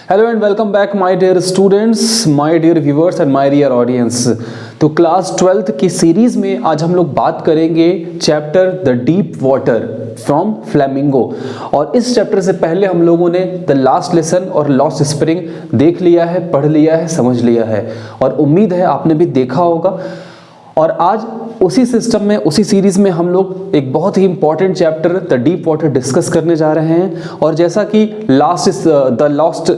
Hello and welcome back my dear students, my dear viewers and my dear audience. तो class 12th की series में आज हम लोग बात करेंगे chapter the deep water from Flamingo. और इस चैप्टर से पहले हम लोगों ने द लास्ट लेसन और लॉस्ट स्प्रिंग देख लिया है, पढ़ लिया है, समझ लिया है और उम्मीद है आपने भी देखा होगा। और आज उसी सिस्टम में, उसी सीरीज में हम लोग एक बहुत ही important chapter the deep water discuss करने जा रहे हैं। और जैसा कि द लास्ट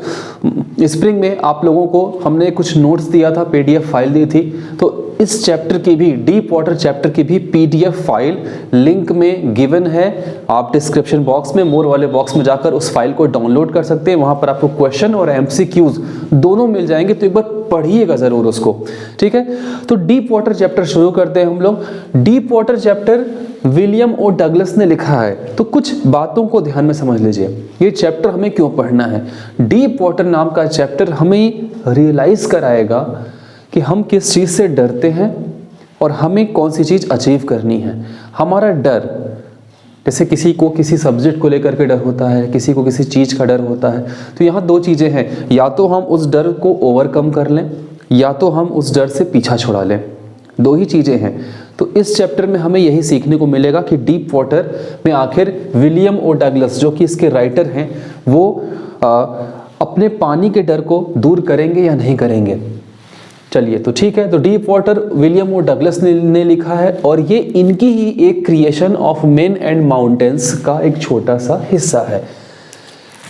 स्प्रिंग में आप लोगों को हमने कुछ नोट्स दिया था, पीडीएफ फाइल दी थी, तो इस चैप्टर की भी, डीप वाटर चैप्टर की भी पीडीएफ फाइल लिंक में गिवन है। आप डिस्क्रिप्शन बॉक्स में, मोर वाले बॉक्स में जाकर उस फाइल को डाउनलोड कर सकते हैं। वहां पर आपको क्वेश्चन और एमसीक्यूज दोनों मिल जाएंगे, तो एक बार पढ़िएगा जरूर उसको, ठीक है। तो डीप वाटर चैप्टर शुरू करते हैं हम लोग। डीप वाटर चैप्टर विलियम ओ डगलस ने लिखा है, तो कुछ बातों को ध्यान में समझ लीजिए। ये चैप्टर हमें क्यों पढ़ना है? डीप वाटर नाम का चैप्टर हमें रियलाइज कराएगा कि हम किस चीज से डरते हैं और हमें कौन सी चीज अचीव करनी है। हमारा डर, जैसे किसी को किसी सब्जेक्ट को लेकर के डर होता है, किसी को किसी चीज़ का डर होता है, तो यहाँ दो चीज़ें हैं, या तो हम उस डर को ओवरकम कर लें या तो हम उस डर से पीछा छुड़ा लें। दो ही चीज़ें हैं। तो इस चैप्टर में हमें यही सीखने को मिलेगा कि डीप वाटर में आखिर विलियम ओ डगलस, जो कि इसके राइटर हैं, वो अपने पानी के डर को दूर करेंगे या नहीं करेंगे। चलिए, तो ठीक है। तो डीप वाटर विलियम ओ डगलस ने लिखा है और ये इनकी ही एक creation of main and mountains का एक छोटा सा हिस्सा है,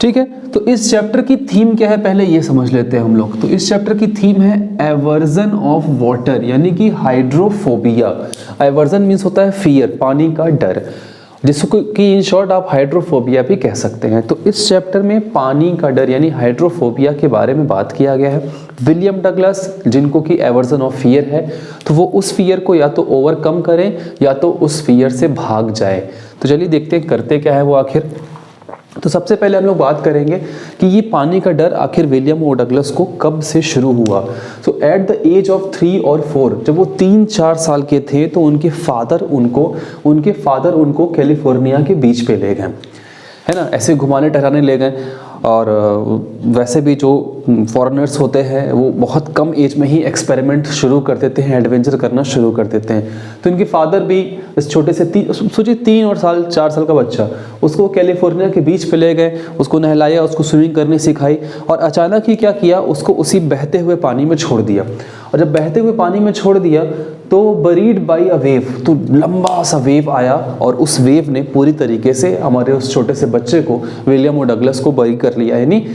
ठीक है। तो इस चैप्टर की थीम क्या है, पहले ये समझ लेते हैं हम लोग। तो इस चैप्टर की थीम है एवर्जन ऑफ वाटर, यानी कि हाइड्रोफोबिया। एवर्जन मीन्स होता है फियर, पानी का डर, जिसको कि इन शॉर्ट आप हाइड्रोफोबिया भी कह सकते हैं। तो इस चैप्टर में पानी का डर यानी हाइड्रोफोबिया के बारे में बात किया गया है। विलियम डगलस, जिनको कि एवर्जन ऑफ फियर है, तो वो उस फियर को या तो ओवरकम करें या तो उस फियर से भाग जाए। तो चलिए देखते हैं करते क्या है वो आखिर। तो सबसे पहले हम लोग बात करेंगे कि ये पानी का डर आखिर विलियम ओ डगलस को कब से शुरू हुआ। तो एट द एज ऑफ 3 और 4, जब वो 3-4 साल के थे, तो उनके फादर उनको कैलिफोर्निया के बीच पे ले गए, है ना, ऐसे घुमाने टहराने ले गए। और वैसे भी जो फॉरेनर्स होते हैं वो बहुत कम एज में ही एक्सपेरिमेंट शुरू कर देते हैं, एडवेंचर करना शुरू कर देते हैं। तो इनके फादर भी इस छोटे से 3 और 4 साल का बच्चा, उसको कैलिफोर्निया के बीच पे ले गए, उसको नहलाया, उसको स्विमिंग करनी सिखाई और अचानक ही क्या किया, उसको उसी बहते हुए पानी में छोड़ दिया। और जब बहते हुए पानी में छोड़ दिया तो बरीड बाई अ वेव, तो लंबा सा वेव आया और उस वेव ने पूरी तरीके से हमारे उस छोटे से बच्चे को, विलियम ओ डगलस को, बरी कर लिया। यानी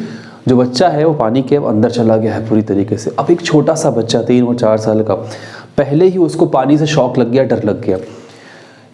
जो बच्चा है वो पानी के अंदर चला गया है पूरी तरीके से। अब एक छोटा सा बच्चा 3 और 4 साल का, पहले ही उसको पानी से शॉक लग गया, डर लग गया।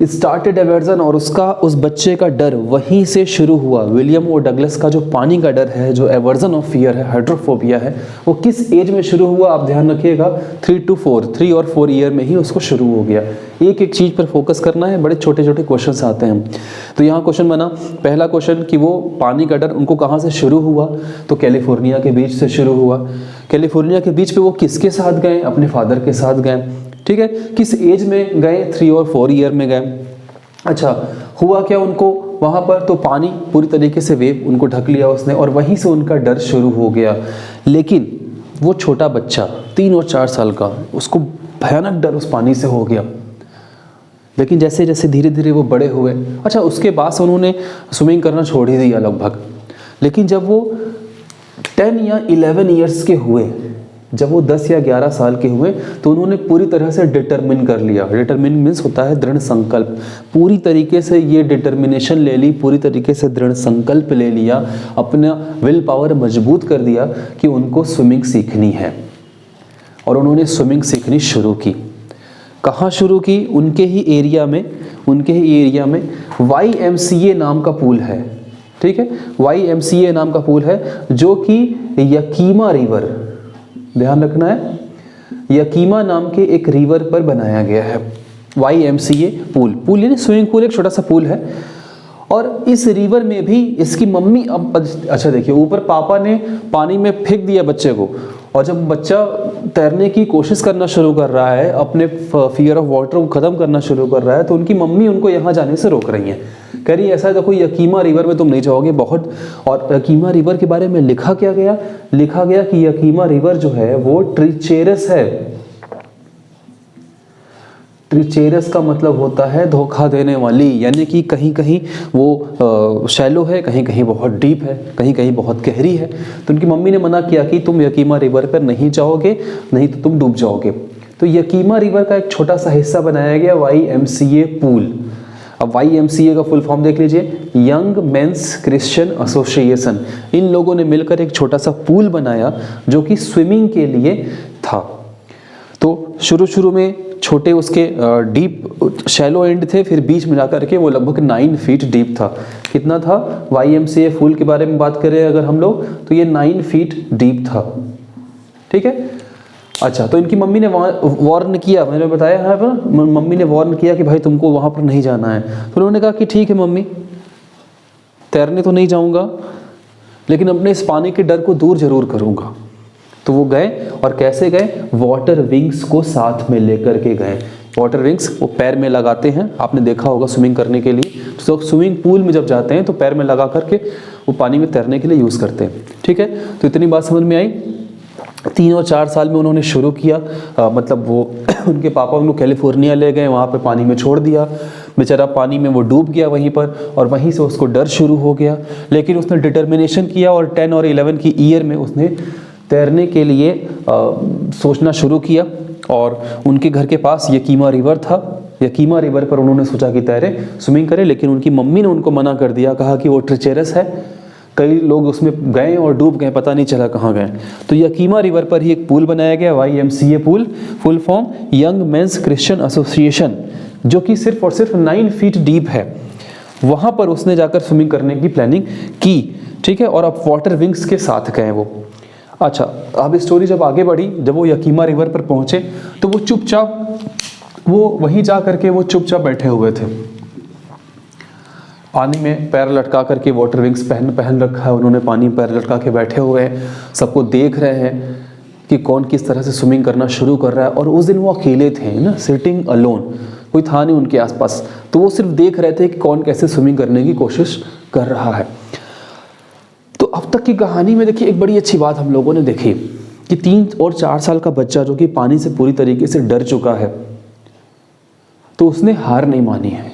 स्टार्टेड एवर्जन, और उस बच्चे का डर वहीं से शुरू हुआ। विलियम ओ डगलस का जो पानी का डर है, जो एवर्जन ऑफ फियर है, हाइड्रोफोबिया है, वो किस एज में शुरू हुआ आप ध्यान रखिएगा। 3 और 4 ईयर में ही उसको शुरू हो गया। एक एक चीज पर फोकस करना है, बड़े छोटे छोटे क्वेश्चन आते हैं। तो यहाँ क्वेश्चन बना, पहला क्वेश्चन कि वो पानी का डर उनको कहाँ से शुरू हुआ, तो कैलिफोर्निया के बीच से शुरू हुआ। कैलिफोर्निया के बीच पे वो किसके साथ गए, अपने फादर के साथ गए, ठीक है। किस एज में गए, 3 और 4 ईयर में गए। अच्छा, हुआ क्या उनको वहां पर, तो पानी पूरी तरीके से, वेव उनको ढक लिया उसने और वहीं से उनका डर शुरू हो गया। लेकिन वो छोटा बच्चा 3 और 4 साल का, उसको भयानक डर उस पानी से हो गया। लेकिन जैसे जैसे धीरे धीरे वो बड़े हुए, अच्छा उसके बाद से उन्होंने स्विमिंग करना छोड़ ही दिया लगभग। लेकिन जब वो 10 या 11 ईयर्स के हुए, जब वो 10 या 11 साल के हुए, तो उन्होंने पूरी तरह से डिटरमिन कर लिया। डिटरमिन मीन्स होता है दृढ़ संकल्प। पूरी तरीके से ये डिटर्मिनेशन ले ली, पूरी तरीके से दृढ़ संकल्प ले लिया, अपना विल पावर मजबूत कर दिया कि उनको स्विमिंग सीखनी है। और उन्होंने स्विमिंग सीखनी शुरू की। कहाँ शुरू की? उनके ही एरिया में YMCA नाम का पूल है, ठीक है। YMCA नाम का पूल है जो कि यकीमा रिवर, ध्यान रखना है, यकीमा नाम के एक रिवर पर बनाया गया है। YMCA पूल यानी स्विमिंग पूल, एक छोटा सा पूल है। और इस रिवर में भी इसकी मम्मी, अब अच्छा देखिए, ऊपर पापा ने पानी में फेंक दिया बच्चे को, और जब बच्चा तैरने की कोशिश करना शुरू कर रहा है, अपने फियर ऑफ वाटर को ख़त्म करना शुरू कर रहा है, तो उनकी मम्मी उनको यहाँ जाने से रोक रही हैं। कह रही है ऐसा देखो यकीमा रिवर में तुम नहीं जाओगे बहुत। और यकीमा रिवर के बारे में लिखा क्या गया? लिखा गया कि यकीमा रिवर जो है वो ट्रीचेरस है। ट्रीचेरस का मतलब होता है धोखा देने वाली, यानी कि कहीं कहीं वो शैलो है, कहीं कहीं बहुत डीप है, कहीं कहीं बहुत गहरी है। तो उनकी मम्मी ने मना किया कि तुम यकीमा रिवर पर नहीं जाओगे, नहीं तो तुम डूब जाओगे। तो यकीमा रिवर का एक छोटा सा हिस्सा बनाया गया YMCA पूल। अब YMCA का फुल फॉर्म देख लीजिए, यंग मेंस क्रिश्चियन एसोसिएशन। इन लोगों ने मिलकर एक छोटा सा पूल बनाया जो कि स्विमिंग के लिए था। तो शुरू में छोटे उसके डीप शैलो एंड थे, फिर बीच में जाकर के वो लगभग 9 फीट डीप था। कितना था? YMCA पूल के बारे में बात करें अगर हम लोग, तो ये 9 फीट डीप था। ठीक है, अच्छा। तो इनकी मम्मी ने वार्न किया, मैंने बताया है पर मम्मी ने वार्न किया कि भाई तुमको वहाँ पर नहीं जाना है। तो उन्होंने कहा कि ठीक है मम्मी, तैरने तो नहीं जाऊँगा, लेकिन अपने इस पानी के डर को दूर जरूर करूँगा। तो वो गए, और कैसे गए? वाटर विंग्स को साथ में लेकर के गए। वाटर विंग्स वो पैर में लगाते हैं, आपने देखा होगा स्विमिंग करने के लिए। तो स्विमिंग पूल में जब जाते हैं तो पैर में लगा करके वो पानी में तैरने के लिए यूज़ करते हैं। ठीक है, तो इतनी बात समझ में आई। 3 और 4 साल में उन्होंने शुरू किया, मतलब वो उनके पापा उनको कैलिफोर्निया ले गए, वहाँ पे पानी में छोड़ दिया। बेचारा पानी में वो डूब गया वहीं पर, और वहीं से उसको डर शुरू हो गया। लेकिन उसने डिटर्मिनेशन किया और 10 और 11 की ईयर में उसने तैरने के लिए सोचना शुरू किया। और उनके घर के पास यकीमा रिवर था। यकीमा रिवर पर उन्होंने सोचा कि तैरे, स्विमिंग करें, लेकिन उनकी मम्मी ने उनको मना कर दिया, कहा कि वो ट्रीचेरस है, कई लोग उसमें गए और डूब गए, पता नहीं चला कहाँ गए। तो यकीमा रिवर पर ही एक पूल बनाया गया, YMCA pool, full form young mains Christian association, जो कि सिर्फ और सिर्फ 9 फीट डीप है। वहाँ पर उसने जाकर स्विमिंग करने की प्लानिंग की। ठीक है, और अब वाटर विंग्स के साथ गए वो। अच्छा, अब स्टोरी जब आगे बढ़ी, जब वो यकीमा रिवर पर पहुँचे तो वो चुपचाप, वो वहीं जा करके वो चुपचाप बैठे हुए थे। पानी में पैर लटका करके, वाटर विंग्स पहन रखा है उन्होंने, पानी में पैर लटका के बैठे हुए हैं, सबको देख रहे हैं कि कौन किस तरह से स्विमिंग करना शुरू कर रहा है। और उस दिन वो अकेले थे ना, सिटिंग अलोन, कोई था नहीं उनके आसपास। तो वो सिर्फ देख रहे थे कि कौन कैसे स्विमिंग करने की कोशिश कर रहा है। तो अब तक की कहानी में देखिए एक बड़ी अच्छी बात हम लोगों ने देखी कि 3 और 4 साल का बच्चा जो कि पानी से पूरी तरीके से डर चुका है, तो उसने हार नहीं मानी है।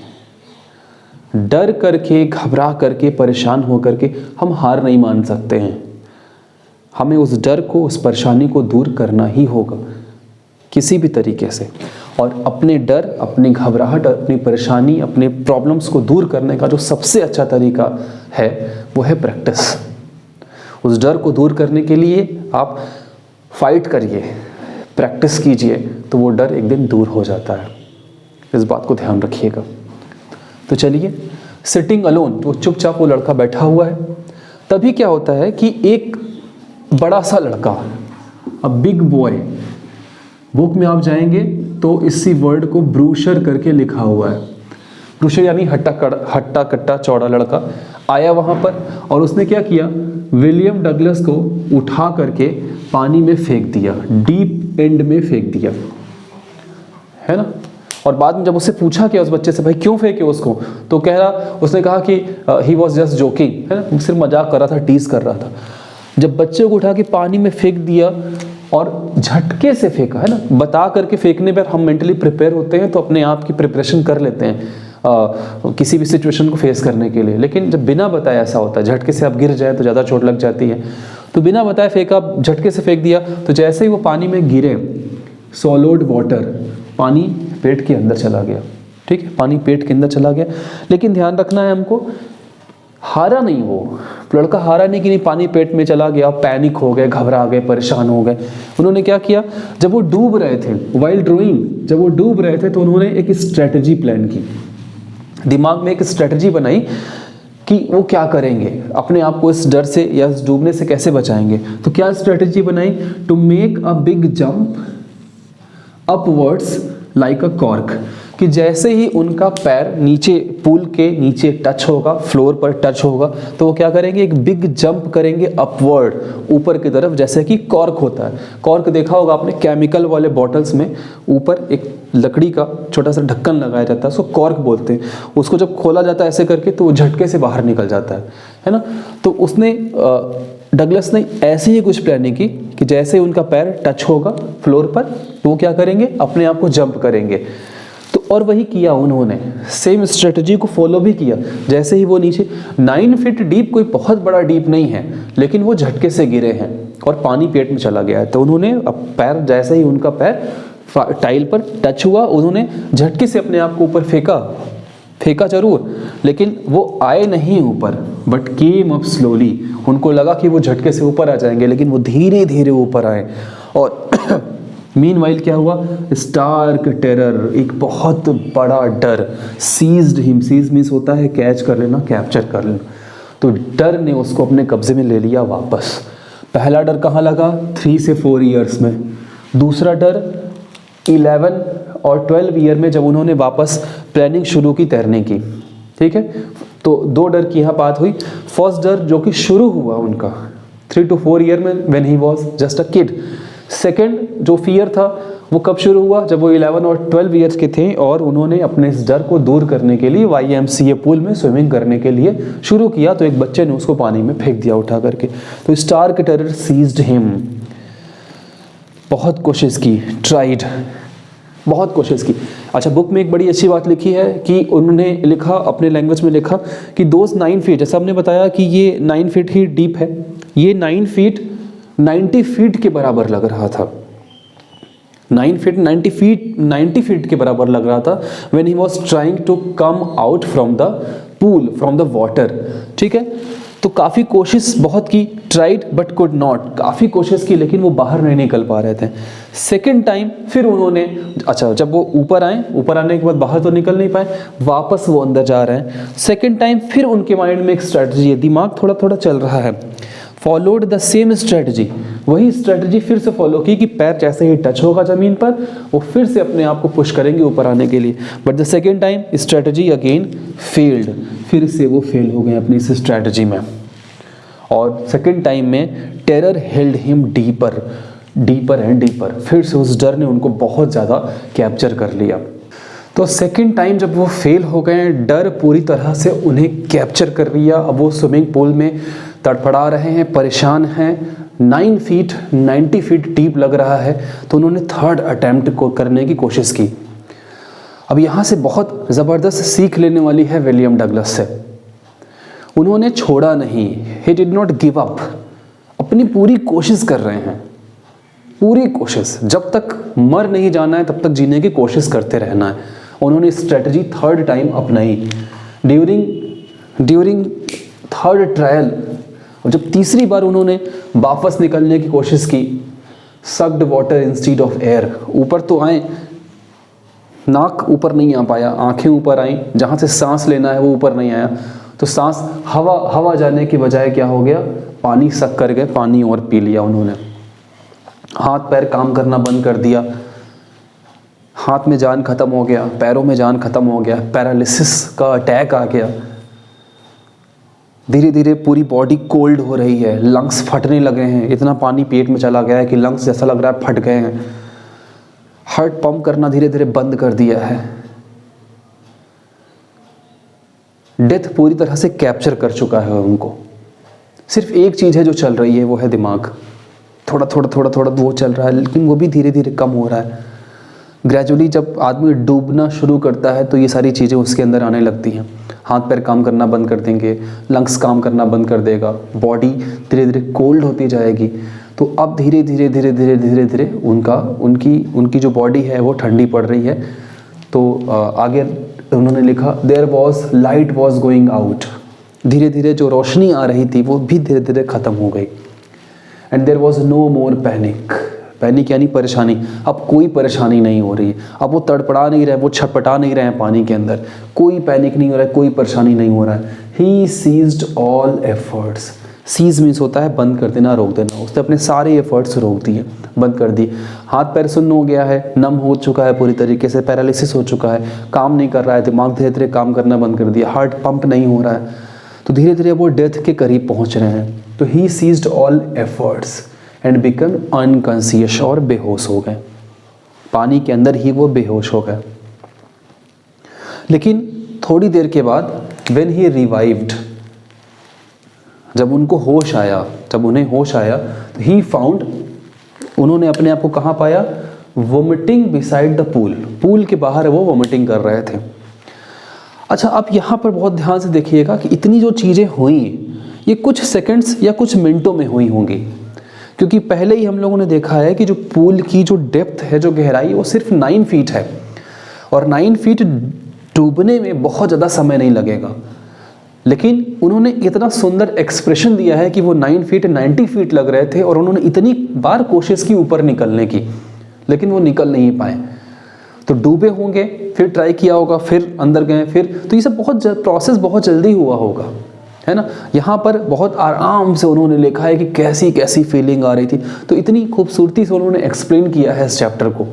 डर करके, घबरा करके, परेशान हो करके हम हार नहीं मान सकते हैं। हमें उस डर को, उस परेशानी को दूर करना ही होगा किसी भी तरीके से। और अपने डर, अपनी घबराहट, अपनी परेशानी, अपने प्रॉब्लम्स को दूर करने का जो सबसे अच्छा तरीका है वो है प्रैक्टिस। उस डर को दूर करने के लिए आप फाइट करिए, प्रैक्टिस कीजिए, तो वो डर एक दिन दूर हो जाता है। इस बात को ध्यान रखिएगा। तो चलिए, सिटिंग अलोन, तो चुपचाप वो लड़का बैठा हुआ है। तभी क्या होता है कि एक बड़ा सा लड़का, अ बिग बॉय, बुक में आप जाएंगे तो इसी वर्ड को ब्रूशर करके लिखा हुआ है। ब्रूशर यानी हट्टा कट्टा चौड़ा लड़का आया वहाँ पर, और उसने क्या किया, विलियम डगलस को उठा करके पानी में फेंक दिया, डीप एंड में फेंक दिया, है ना। और बाद में जब उससे पूछा क्या उस बच्चे से, भाई क्यों फेंके उसको, तो कह रहा, उसने कहा कि ही वॉज जस्ट जोकिंग, है ना, सिर्फ मजाक कर रहा था, टीज कर रहा था। जब बच्चे को उठा के पानी में फेंक दिया और झटके से फेंका, है ना, बता करके फेंकने पर हम मेंटली प्रिपेयर होते हैं, तो अपने आप की प्रिपरेशन कर लेते हैं किसी भी सिचुएशन को फेस करने के लिए। लेकिन जब बिना बताए ऐसा होता है, झटके से आप गिर जाए तो ज़्यादा चोट लग जाती है। तो बिना बताए फेंका, झटके से फेंक दिया, तो जैसे ही वो पानी में गिरे, सॉलिड वाटर, पानी पेट के अंदर चला गया। ठीक है, पानी पेट के अंदर चला गया। लेकिन ध्यान रखना है हमको, हारा नहीं वो लड़का, हारा नहीं कि नहीं पानी पेट में चला गया, पैनिक हो गए, घबरा गए, परेशान हो गए। उन्होंने क्या किया, जब वो डूब रहे थे, वाइल ड्रोइंग, जब वो डूब रहे थे, तो उन्होंने एक स्ट्रेटजी प्लान की, दिमाग में एक स्ट्रेटजी बनाई कि वो क्या करेंगे, अपने आप को इस डर से या इस डूबने से कैसे बचाएंगे। तो क्या स्ट्रेटजी बनाई, to make a big jump upwards like a cork. कि जैसे ही उनका पैर नीचे पूल के नीचे टच होगा, फ्लोर पर टच होगा, तो वो क्या करेंगे, एक बिग जंप करेंगे अपवर्ड, ऊपर की तरफ, जैसे कि कॉर्क होता है। कॉर्क देखा होगा आपने केमिकल वाले बॉटल्स में, ऊपर एक लकड़ी का छोटा सा ढक्कन लगाया जाता है, उसको कॉर्क बोलते हैं। उसको जब खोला जाता है ऐसे करके तो वो झटके से बाहर निकल जाता है ना। तो उसने डगलस ने ऐसे ही कुछ प्लानिंग की कि जैसे ही उनका पैर टच होगा फ्लोर पर तो वो क्या करेंगे, अपने आप को जंप करेंगे। तो और वही किया उन्होंने, सेम स्ट्रेटजी को फॉलो भी किया। जैसे ही वो नीचे 9 फीट डीप, कोई बहुत बड़ा डीप नहीं है, लेकिन वो झटके से गिरे हैं और पानी पेट में चला गया है। तो उन्होंने अब पैर, जैसे ही उनका पैर टाइल पर टच हुआ, उन्होंने झटके से अपने आप को ऊपर फेंका जरूर, लेकिन वो आए नहीं ऊपर, बट केम अप स्लोली। उनको लगा कि वो झटके से ऊपर आ जाएंगे, लेकिन वो धीरे धीरे ऊपर आए। और मीनवाइल क्या हुआ, स्टार्क टेरर, एक बहुत बड़ा डर, सीज्ड हिम। सीज मीन्स होता है कैच कर लेना, कैप्चर कर लेना। तो डर ने उसको अपने कब्जे में ले लिया वापस। पहला डर कहाँ लगा, 3 से 4 ईयर्स में। दूसरा डर 11 और 12 ईयर में, जब उन्होंने वापस प्लानिंग शुरू की तैरने की। ठीक है, तो 2 डर की यहाँ बात हुई। फर्स्ट डर जो कि शुरू हुआ उनका 3 to 4 ईयर में, when he was just a kid. Second जो फियर था वो कब शुरू हुआ, जब वो 11 और 12 ईयर्स के थे और उन्होंने अपने इस डर को दूर करने के लिए YMCA पूल में स्विमिंग करने के लिए शुरू किया। तो एक बच्चे ने उसको पानी में फेंक दिया उठा करके। तो स्टार्क टेरर सीज्ड हिम। बहुत कोशिश की, ट्राइड, बहुत कोशिश की। अच्छा, बुक में एक बड़ी अच्छी बात लिखी है कि उन्होंने लिखा, अपने लैंग्वेज में लिखा कि दोज 9 फीट, जैसा हमने बताया कि ये 9 फीट ही डीप है, ये 9 फीट 90 फीट के बराबर लग रहा था। 9 फीट 90 फीट के बराबर लग रहा था when he was trying to come out from the pool, from the water. ठीक है, तो काफ़ी कोशिश बहुत की, ट्राइड बट कुड नॉट, काफ़ी कोशिश की लेकिन वो बाहर नहीं निकल पा रहे थे। सेकेंड टाइम फिर उन्होंने, अच्छा जब वो ऊपर आए, ऊपर आने के बाद बाहर तो निकल नहीं पाए, वापस वो अंदर जा रहे हैं। सेकेंड टाइम फिर उनके माइंड में एक स्ट्रैटेजी है, दिमाग थोड़ा थोड़ा चल रहा है। फॉलोड द सेम स्ट्रेटजी, वही स्ट्रेटजी फिर से फॉलो की कि पैर जैसे ही टच होगा ज़मीन पर वो फिर से अपने आप को पुश करेंगे ऊपर आने के लिए। But the second time strategy again failed, फिर से वो फेल हो गए अपनी इस स्ट्रेटजी में। और सेकेंड टाइम में terror held him deeper and deeper, फिर से उस डर ने उनको बहुत ज़्यादा कैप्चर कर लिया। तो सेकेंड टाइम जब वो फेल हो गए, डर पूरी तरह से उन्हें कैप्चर कर लिया। अब वो स्विमिंग पूल में तड़फड़ा रहे हैं, परेशान हैं। 9 फीट 90 फीट डीप लग रहा है। तो उन्होंने थर्ड अटैम्प्ट को करने की कोशिश की। अब यहाँ से बहुत ज़बरदस्त सीख लेने वाली है विलियम डगलस से। उन्होंने छोड़ा नहीं, he did not give up, अपनी पूरी कोशिश कर रहे हैं, पूरी कोशिश। जब तक मर नहीं जाना है तब तक जीने की कोशिश करते रहना है। उन्होंने स्ट्रेटजी थर्ड टाइम अपनाई ड्यूरिंग थर्ड ट्रायल। और जब तीसरी बार उन्होंने वापस निकलने की कोशिश की, sucked water instead of air, ऊपर तो आए, नाक ऊपर नहीं आ पाया, आंखें ऊपर आई, जहाँ से सांस लेना है वो ऊपर नहीं आया। तो सांस हवा जाने की बजाय क्या हो गया, पानी सक कर गए, पानी और पी लिया उन्होंने। हाथ पैर काम करना बंद कर दिया, हाथ में जान खत्म हो गया, पैरों में जान खत्म हो गया, पैरालिसिस का अटैक आ गया। धीरे धीरे पूरी बॉडी कोल्ड हो रही है, लंग्स फटने लगे हैं, इतना पानी पेट में चला गया है कि लंग्स जैसा लग रहा है फट गए हैं। हार्ट पंप करना धीरे धीरे बंद कर दिया है। डेथ पूरी तरह से कैप्चर कर चुका है उनको। सिर्फ एक चीज़ है जो चल रही है, वो है दिमाग। थोड़ा थोड़ा वो चल रहा है, लेकिन वो भी धीरे धीरे कम हो रहा है। ग्रेजुअली जब आदमी डूबना शुरू करता है तो ये सारी चीज़ें उसके अंदर आने लगती हैं। हाथ पैर काम करना बंद कर देंगे, लंग्स काम करना बंद कर देगा, बॉडी धीरे धीरे कोल्ड होती जाएगी। तो अब धीरे धीरे उनकी जो बॉडी है वो ठंडी पड़ रही है। तो आगे उन्होंने लिखा, there was light was going out, धीरे धीरे जो रोशनी आ रही थी वो भी धीरे धीरे ख़त्म हो गई। And there was no more panic, panic यानी परेशानी, अब कोई परेशानी नहीं हो रही है। अब वो तड़पड़ा नहीं रहे, वो छटपटा नहीं रहे हैं पानी के अंदर, कोई पैनिक नहीं हो रहा है, कोई परेशानी नहीं हो रहा है। He ceased all efforts, cease means होता है बंद कर देना, रोक देना। उसने अपने सारे एफर्ट्स रोक दिए, बंद कर दी। हाथ पैर सुन्न हो गया है, नम हो चुका है, पूरी तरीके से पैरालिसिस हो चुका है, काम नहीं कर रहा है, दिमाग धीरे धीरे काम करना बंद कर दिया, हार्ट पंप नहीं हो रहा है, तो धीरे धीरे वो डेथ के करीब पहुंच रहे हैं। तो he ceased all efforts and become unconscious, और बेहोश हो गए, पानी के अंदर ही वो बेहोश हो गए। लेकिन थोड़ी देर के बाद व्हेन ही रिवाइव्ड, जब उनको होश आया, जब उन्हें होश आया, तो ही फाउंड, उन्होंने अपने आप को कहाँ पाया? Vomiting beside the pool, pool के बाहर वो वोमिटिंग कर रहे थे। अच्छा, अब यहाँ पर बहुत ध्यान से देखिएगा कि इतनी जो चीज़ें हुई ये कुछ सेकंड्स या कुछ मिनटों में हुई होंगी, क्योंकि पहले ही हम लोगों ने देखा है कि जो पूल की जो डेप्थ है, जो गहराई, वो सिर्फ 9 फीट है, और 9 फीट डूबने में बहुत ज़्यादा समय नहीं लगेगा। लेकिन उन्होंने इतना सुंदर एक्सप्रेशन दिया है कि वो 9 फीट 90 फीट लग रहे थे, और उन्होंने इतनी बार कोशिश की ऊपर निकलने की, लेकिन वो निकल नहीं पाए। तो डूबे होंगे, फिर ट्राई किया होगा, फिर अंदर गए, फिर, तो ये सब प्रोसेस बहुत जल्दी हुआ होगा, है ना। यहाँ पर बहुत आराम से उन्होंने लिखा है कि कैसी कैसी फीलिंग आ रही थी। तो इतनी खूबसूरती से उन्होंने एक्सप्लेन किया है इस चैप्टर को।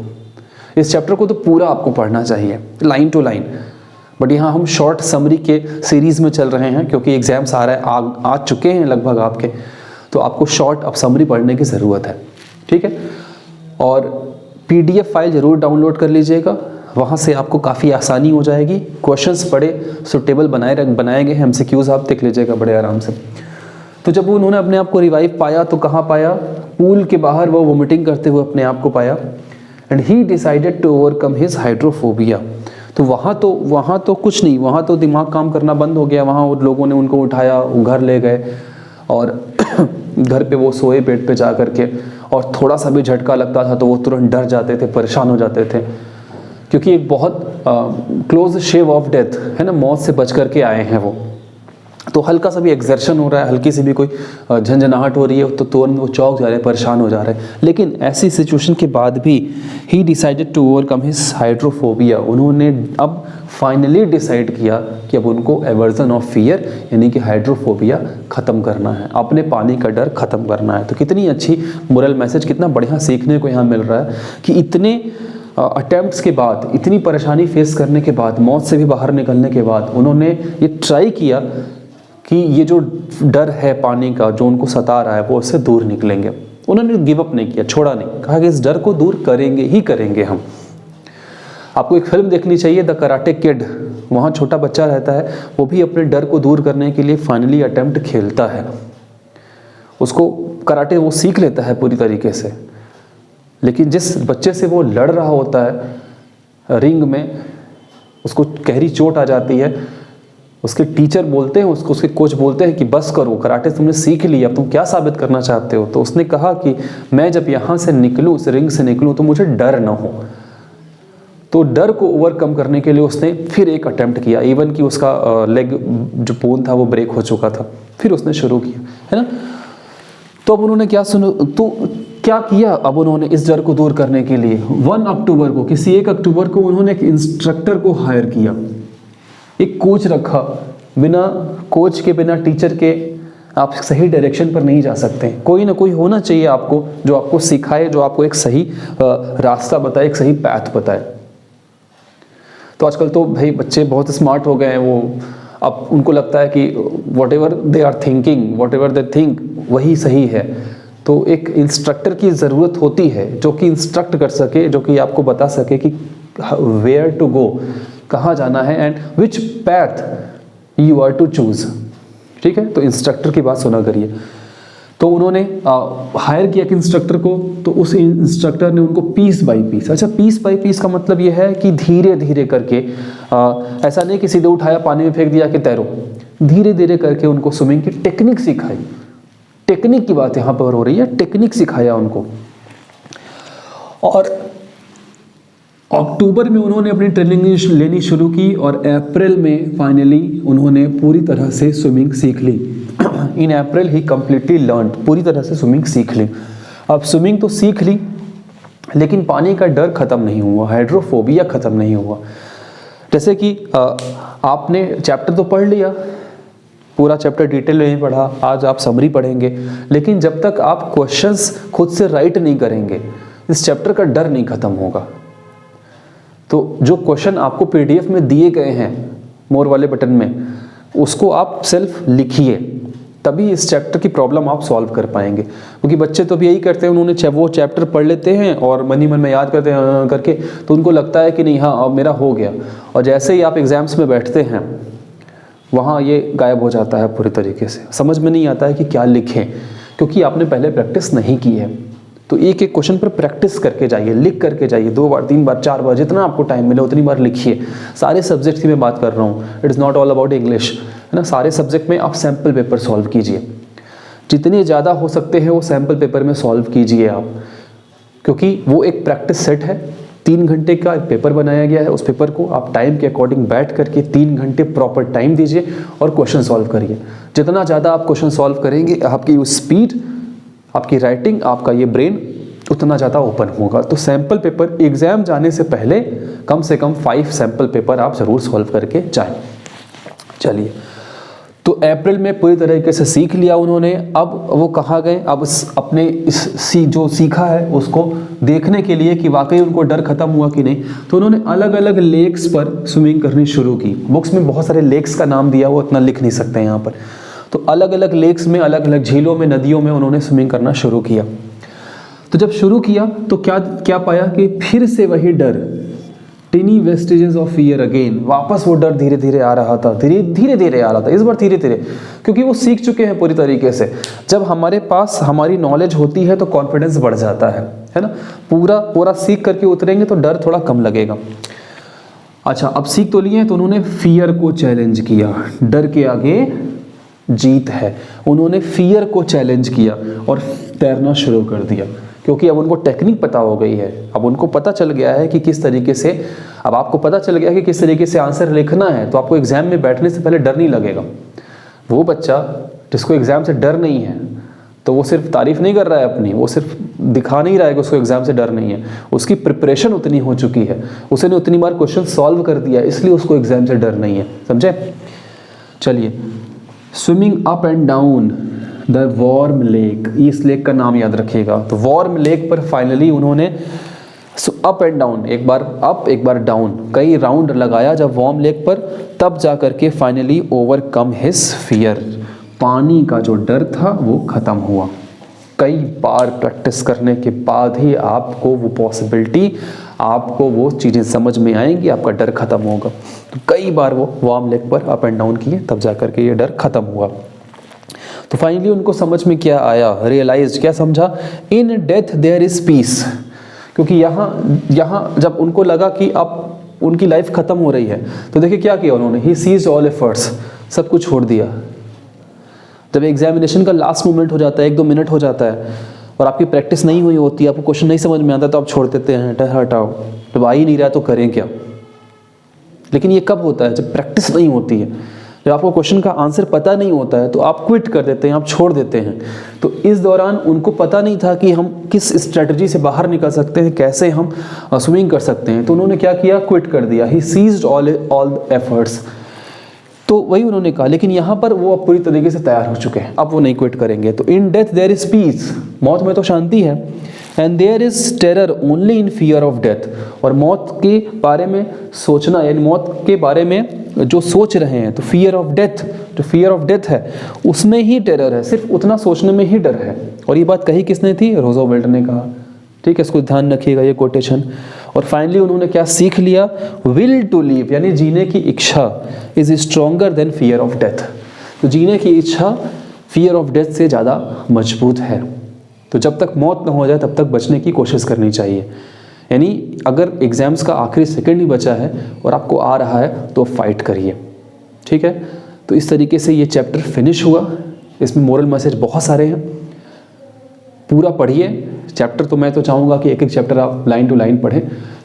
इस चैप्टर को तो पूरा आपको पढ़ना चाहिए, लाइन टू लाइन। बट यहाँ हम शॉर्ट समरी के सीरीज़ में चल रहे हैं, क्योंकि एग्जाम्स आ रहे हैं, आ चुके हैं लगभग आपके, तो आपको शॉर्ट अब समरी पढ़ने की ज़रूरत है, ठीक है। और PDF फाइल ज़रूर डाउनलोड कर लीजिएगा, वहाँ से आपको काफ़ी आसानी हो जाएगी। क्वेश्चंस बड़े सुटेबल बनाए गए हैं, MCQs आप देख लीजिएगा बड़े आराम से। तो जब उन्होंने अपने आप को रिवाइव पाया, तो कहाँ पाया? पूल के बाहर वो वोमिटिंग करते हुए अपने आप को पाया। And he decided to overcome his hydrophobia. तो वहाँ तो कुछ नहीं, वहाँ तो दिमाग काम करना बंद हो गया। वहाँ लोगों ने उनको उठाया, घर ले गए, और घर पे वो सोए बेड पे जा करके, और थोड़ा सा भी झटका लगता था तो वो तुरंत डर जाते थे, परेशान हो जाते थे, क्योंकि एक बहुत क्लोज शेव ऑफ डेथ है ना, मौत से बच करके आए हैं वो। तो हल्का सा भी एक्सर्शन हो रहा है, हल्की सी भी कोई झंझनाहट हो रही है, तो तुरंत वो चौंक जा रहे हैं, परेशान हो जा रहे हैं। लेकिन ऐसी सिचुएशन के बाद भी he decided to overcome his hydrophobia. उन्होंने अब फाइनली डिसाइड किया कि अब उनको एवर्जन ऑफ फियर, यानी कि हाइड्रोफोबिया ख़त्म करना है, अपने पानी का डर ख़त्म करना है। तो कितनी अच्छी मोरल मैसेज, कितना बढ़िया सीखने को यहाँ मिल रहा है कि इतने अटेम्प्ट्स के बाद, इतनी परेशानी फेस करने के बाद, मौत से भी बाहर निकलने के बाद, उन्होंने ये ट्राई किया कि ये जो डर है पानी का जो उनको सता रहा है, वो उससे दूर निकलेंगे। उन्होंने गिव अप नहीं किया, छोड़ा नहीं, कहा कि इस डर को दूर करेंगे ही करेंगे हम। आपको एक फिल्म देखनी चाहिए, द कराटे किड। वहाँ छोटा बच्चा रहता है, वो भी अपने डर को दूर करने के लिए फाइनली अटेम्प्ट खेलता है। उसको कराटे वो सीख लेता है पूरी तरीके से, लेकिन जिस बच्चे से वो लड़ रहा होता है रिंग में, उसको गहरी चोट आ जाती है। उसके टीचर बोलते हैं उसको, उसके कोच बोलते हैं कि बस करो, कराटे तुमने सीख लिया, अब तुम क्या साबित करना चाहते हो? तो उसने कहा कि मैं जब यहाँ से निकलूँ, उस रिंग से निकलूँ, तो मुझे डर ना हो। तो डर को ओवरकम करने के लिए उसने फिर एक अटेम्प्ट किया, इवन कि उसका लेग जो बोन था वो ब्रेक हो चुका था, फिर उसने शुरू किया, है ना। तो अब उन्होंने क्या किया? अब उन्होंने इस डर को दूर करने के लिए 1 अक्टूबर को, किसी 1 अक्टूबर को उन्होंने एक इंस्ट्रक्टर को हायर किया, एक कोच रखा। बिना कोच के, बिना टीचर के आप सही डायरेक्शन पर नहीं जा सकते। कोई ना कोई होना चाहिए आपको, जो आपको सिखाए, जो आपको एक सही रास्ता बताए, एक सही पैथ बताए। तो आजकल तो भाई बच्चे बहुत स्मार्ट हो गए हैं, वो अब उनको लगता है कि whatever they are thinking, whatever they think, वही सही है। तो एक इंस्ट्रक्टर की ज़रूरत होती है जो कि इंस्ट्रक्ट कर सके, जो कि आपको बता सके कि वेयर टू गो, कहाँ जाना है, and which path you are to choose. ठीक है, तो इंस्ट्रक्टर की बात सुना करिए। तो उन्होंने हायर किया कि इंस्ट्रक्टर को, तो उस इंस्ट्रक्टर ने उनको पीस बाय पीस, अच्छा पीस बाय पीस का मतलब ये है कि धीरे धीरे करके, ऐसा नहीं कि सीधे उठाया पानी में फेंक दिया कि तैरो, धीरे धीरे करके उनको स्विमिंग की टेक्निक सिखाई। टेक्निक की बात यहाँ पर हो रही है, टेक्निक सिखाया उनको। और अक्टूबर में उन्होंने अपनी ट्रेनिंग लेनी शुरू की और अप्रैल में फाइनली उन्होंने पूरी तरह से स्विमिंग सीख ली। इन अप्रैल ही कम्प्लीटली लर्न, पूरी तरह से स्विमिंग सीख ली। अब स्विमिंग तो सीख ली, लेकिन पानी का डर ख़त्म नहीं हुआ, हाइड्रोफोबिया ख़त्म नहीं हुआ। जैसे कि आपने चैप्टर तो पढ़ लिया, पूरा चैप्टर डिटेल में नहीं पढ़ा, आज आप समरी पढ़ेंगे, लेकिन जब तक आप क्वेश्चंस खुद से राइट नहीं करेंगे इस चैप्टर का डर नहीं खत्म होगा। तो जो क्वेश्चन आपको पीडीएफ में दिए गए हैं मोर वाले बटन में, उसको आप सेल्फ लिखिए, तभी इस चैप्टर की प्रॉब्लम आप सॉल्व कर पाएंगे। क्योंकि बच्चे तो भी यही करते हैं, उन्होंने वो चैप्टर पढ़ लेते हैं और मन ही मन में याद करते हैं करके, तो उनको लगता है कि नहीं हाँ अब मेरा हो गया, और जैसे ही आप एग्जाम्स में बैठते हैं वहाँ ये गायब हो जाता है पूरी तरीके से, समझ में नहीं आता है कि क्या लिखें, क्योंकि आपने पहले प्रैक्टिस नहीं की है। तो एक एक क्वेश्चन पर प्रैक्टिस करके जाइए, लिख करके जाइए, 2 बार 3 बार 4 बार, जितना आपको टाइम मिले उतनी बार लिखिए। सारे सब्जेक्ट की मैं बात कर रहा हूँ, it is not all about English, है ना। सारे सब्जेक्ट में आप सैम्पल पेपर सॉल्व कीजिए, जितने ज़्यादा हो सकते हैं वो सैम्पल पेपर में सॉल्व कीजिए आप, क्योंकि वो एक प्रैक्टिस सेट है। 3 घंटे का एक पेपर बनाया गया है, उस पेपर को आप टाइम के अकॉर्डिंग बैठ करके 3 घंटे प्रॉपर टाइम दीजिए और क्वेश्चन सॉल्व करिए। जितना ज़्यादा आप क्वेश्चन सॉल्व करेंगे, आपकी स्पीड, आपकी राइटिंग, आपका ये ब्रेन उतना ज़्यादा ओपन होगा। तो सैम्पल पेपर एग्जाम जाने से पहले कम से कम 5 सैम्पल पेपर आप ज़रूर सॉल्व करके जाएं। चलिए, तो अप्रैल में पूरी तरीके से सीख लिया उन्होंने। अब वो कहाँ गए, अब अपने जो सीखा है उसको देखने के लिए कि वाकई उनको डर खत्म हुआ कि नहीं, तो उन्होंने अलग अलग लेक्स पर स्विमिंग करनी शुरू की। बुक्स में बहुत सारे लेक्स का नाम दिया, वो इतना लिख नहीं सकते यहाँ पर। तो अलग अलग लेक्स में, अलग अलग झीलों में, नदियों में उन्होंने स्विमिंग करना शुरू किया। तो जब शुरू किया तो क्या पाया कि फिर से वही डर, टिनी वेस्टेजेस ऑफ फियर अगेन, वापस वो डर धीरे धीरे आ रहा था, धीरे धीरे आ रहा था, इस बार धीरे धीरे, क्योंकि वो सीख चुके हैं पूरी तरीके से। जब हमारे पास हमारी नॉलेज होती है तो कॉन्फिडेंस बढ़ जाता है ना। पूरा सीख करके उतरेंगे तो डर थोड़ा कम लगेगा। अच्छा, अब सीख तो लिए हैं, तो उन्होंने फियर को चैलेंज किया। डर के आगे जीत है। उन्होंने फियर को चैलेंज किया और तैरना शुरू कर दिया, क्योंकि अब उनको टेक्निक पता हो गई है। अब उनको पता चल गया है कि किस तरीके से, अब आपको पता चल गया है कि किस तरीके से आंसर लिखना है, तो आपको एग्जाम में बैठने से पहले डर नहीं लगेगा। वो बच्चा जिसको एग्जाम से डर नहीं है, तो वो सिर्फ तारीफ नहीं कर रहा है अपनी, वो सिर्फ दिखा नहीं रहा है कि उसको एग्जाम से डर नहीं है, उसकी प्रिपरेशन उतनी हो चुकी है, उसने उतनी बार क्वेश्चन सॉल्व कर दिया, इसलिए उसको एग्जाम से डर नहीं है। समझे? चलिए, swimming up and down the warm lake, इस लेक का नाम याद रखिएगा। तो वार्म लेक पर फाइनली उन्होंने अप एंड डाउन, एक बार अप एक बार डाउन, कई राउंड लगाया जब वार्म लेक पर, तब जा करके फाइनली ओवरकम हिज फियर, पानी का जो डर था वो खत्म हुआ। कई बार प्रैक्टिस करने के बाद ही आपको वो पॉसिबिलिटी, आपको वो चीज़ें समझ में आएंगी, आपका डर खत्म होगा। तो कई बार वो वार्म लेक पर अप एंड डाउन किए, तब जा करके ये डर खत्म हुआ। तो फाइनली उनको समझ में क्या आया, रियलाइज, क्या समझा, in death there is peace. क्योंकि यहाँ जब उनको लगा कि अब उनकी लाइफ खत्म हो रही है, तो देखिए क्या किया उन्होंने, ही सीज्ड ऑल एफर्ट्स, सब कुछ छोड़ दिया। जब एग्जामिनेशन का लास्ट मोमेंट हो जाता है, 1-2 मिनट हो जाता है और आपकी प्रैक्टिस नहीं हुई होती, आपको क्वेश्चन नहीं समझ में आता, तो आप छोड़ देते हैं, हटाओ, जब आ ही नहीं रहा तो करें क्या। लेकिन ये कब होता है, जब प्रैक्टिस नहीं होती है, जब आपको क्वेश्चन का आंसर पता नहीं होता है, तो आप क्विट कर देते हैं, आप छोड़ देते हैं। तो इस दौरान उनको पता नहीं था कि हम किस स्ट्रेटजी से बाहर निकल सकते हैं, कैसे हम स्विमिंग कर सकते हैं। तो उन्होंने क्या किया, क्विट कर दिया, ही सीज्ड ऑल एफर्ट्स। तो वही उन्होंने कहा, लेकिन यहाँ पर वो अब पूरी तरीके से तैयार हो चुके हैं, अब वो नहीं क्विट करेंगे। तो in death there is peace, मौत में तो शांति है, and there is terror only in fear of death, और मौत के बारे में सोचना, यानी मौत के बारे में जो सोच रहे हैं, तो फियर ऑफ डेथ, जो फियर ऑफ डेथ है उसमें ही टेरर है, सिर्फ उतना सोचने में ही डर है। और ये बात कही किसने थी, रूज़वेल्ट ने कहा। ठीक है, इसको ध्यान रखिएगा, ये कोटेशन। और फाइनली उन्होंने क्या सीख लिया, विल टू लिव, यानी जीने की इच्छा is stronger than fear of death. तो जीने की इच्छा फियर ऑफ डेथ से ज़्यादा मजबूत है। तो जब तक मौत न हो जाए तब तक बचने की कोशिश करनी चाहिए। यानी अगर एग्जाम्स का आखिरी सेकंड ही बचा है और आपको आ रहा है तो फाइट करिए। ठीक है, तो इस तरीके से ये चैप्टर फिनिश हुआ। इसमें मोरल मैसेज बहुत सारे हैं, पूरा पढ़िए चैप्टर। तो मैं तो चाहूँगा कि एक एक चैप्टर आप लाइन टू लाइन पढ़ें,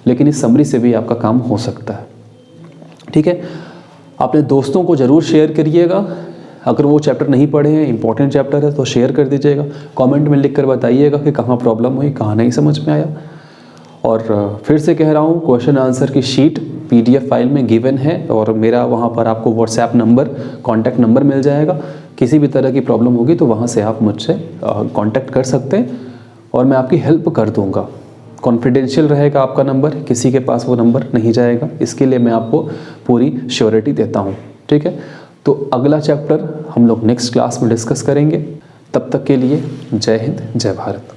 लेकिन इस समरी से भी आपका काम हो सकता है। ठीक है, अपने दोस्तों को ज़रूर शेयर करिएगा। अगर वो चैप्टर नहीं पढ़े हैं, इंपॉर्टेंट चैप्टर है, तो शेयर कर दीजिएगा। कमेंट में लिख कर बताइएगा कि कहाँ प्रॉब्लम हुई, कहाँ नहीं समझ में आया। और फिर से कह रहा हूँ, क्वेश्चन आंसर की शीट PDF फाइल में गिवन है और मेरा वहाँ पर आपको व्हाट्सएप नंबर, कॉन्टैक्ट नंबर मिल जाएगा। किसी भी तरह की प्रॉब्लम होगी तो वहाँ से आप मुझसे कॉन्टैक्ट कर सकते हैं और मैं आपकी हेल्प कर दूँगा। कॉन्फिडेंशियल रहेगा आपका नंबर, किसी के पास वो नंबर नहीं जाएगा, इसके लिए मैं आपको पूरी श्योरिटी देता हूँ। ठीक है, तो अगला चैप्टर हम लोग नेक्स्ट क्लास में डिस्कस करेंगे। तब तक के लिए जय हिंद, जय भारत।